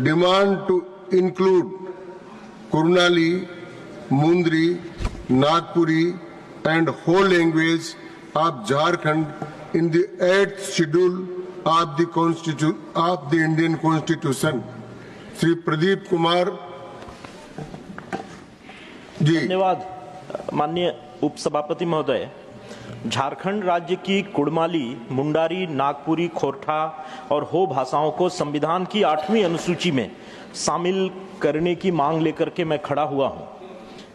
demand to include Kurunali, Mundri, Nagpuri and Ho language of Jharkhand in the 8th schedule of the Indian Constitution. Shri Pradeep Kumar ji. धन्यवाद माननीय उपसभापति महोदय। झारखंड राज्य की कुड़माली, मुंडारी, नागपुरी, खोरठा और हो भाषाओं को संविधान की 8वीं अनुसूची में शामिल करने की मांग लेकर के मैं खड़ा हुआ हूं।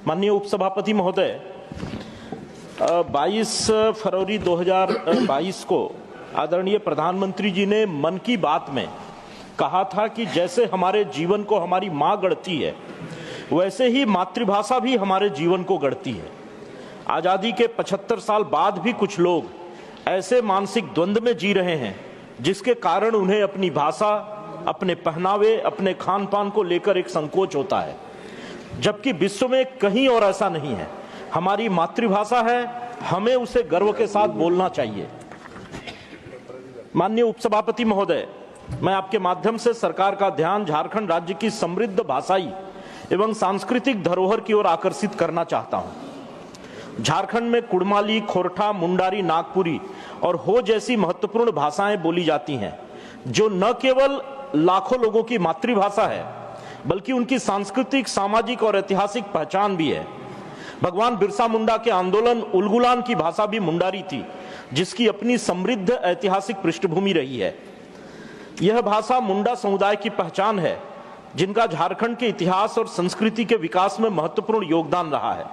माननीय उपसभापति महोदय, 22 फरवरी 2022 को आदरणीय प्रधानमंत्री जी ने मन की बात में कहा था कि जैसे हमारे जीवन को हमारी माँ गढ़ती है, वैसे ही मातृभाषा भी हमारे जीवन को गढ़ती है। आज़ादी के 75 साल बाद भी कुछ लोग ऐसे मानसिक द्वंद्व में जी रहे हैं जिसके कारण उन्हें अपनी भाषा, अपने पहनावे, अपने खान पान को लेकर एक संकोच होता है, जबकि विश्व में कहीं और ऐसा नहीं है। हमारी मातृभाषा है, हमें उसे गर्व के साथ बोलना चाहिए। माननीय उपसभापति महोदय, मैं आपके माध्यम से सरकार का ध्यान झारखंड राज्य की समृद्ध भाषाई एवं सांस्कृतिक धरोहर की ओर आकर्षित करना चाहता हूं। झारखंड में कुड़माली, खोरठा, मुंडारी, नागपुरी और हो जैसी महत्वपूर्ण भाषाएं बोली जाती हैं, जो न केवल लाखों लोगों की मातृभाषा है, बल्कि उनकी सांस्कृतिक, सामाजिक और ऐतिहासिक पहचान भी है। भगवान बिरसा मुंडा के आंदोलन उलगुलान की भाषा भी मुंडारी थी, जिसकी अपनी समृद्ध ऐतिहासिक पृष्ठभूमि रही है। यह भाषा मुंडा समुदाय की पहचान है, जिनका झारखंड के इतिहास और संस्कृति के विकास में महत्वपूर्ण योगदान रहा है।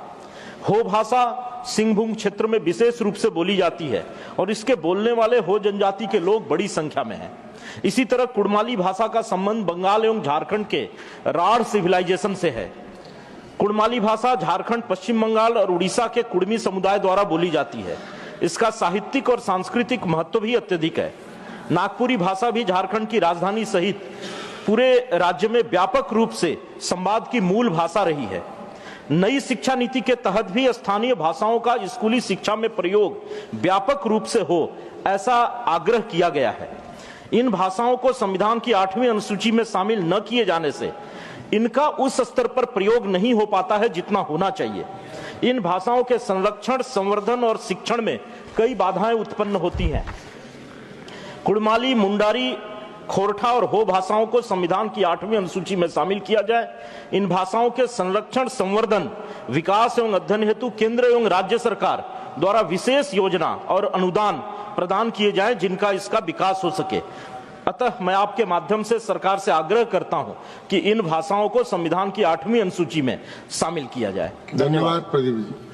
हो भाषा सिंहभूम क्षेत्र में विशेष रूप से बोली जाती है और इसके बोलने वाले हो जनजाति के लोग बड़ी संख्या में हैं। इसी तरह कुड़माली भाषा का संबंध बंगाल एवं झारखंड के राढ़ सिविलाइजेशन से है। कुड़माली भाषा झारखंड, पश्चिम बंगाल और उड़ीसा के कुड़मी समुदाय द्वारा बोली जाती है। इसका साहित्यिक और सांस्कृतिक महत्व भी अत्यधिक है। नागपुरी भाषा भी झारखंड की राजधानी सहित पूरे राज्य में व्यापक रूप से संवाद की मूल भाषा रही है। नई शिक्षा नीति के तहत भी स्थानीय भाषाओं का स्कूली शिक्षा में प्रयोग व्यापक रूप से हो, ऐसा आग्रह किया गया है। इन भाषाओं को संविधान की 8वीं अनुसूची में शामिल न किए जाने से इनका उस स्तर पर प्रयोग नहीं हो पाता है जितना होना चाहिए। इन भाषाओं के संरक्षण, संवर्धन और शिक्षण में कई बाधाएं उत्पन्न होती हैं। कुड़माली, मुंडारी, खोरठा और हो भाषाओं को संविधान की 8वीं अनुसूची में शामिल किया जाए। इन भाषाओं के संरक्षण, संवर्धन, विकास एवं अध्ययन हेतु केंद्र एवं राज्य सरकार द्वारा विशेष योजना और अनुदान प्रदान किए जाएं, जिनका इसका विकास हो सके। अतः मैं आपके माध्यम से सरकार से आग्रह करता हूं कि इन भाषाओं को संविधान की 8वीं अनुसूची में शामिल किया जाए। धन्यवाद प्रदीप जी।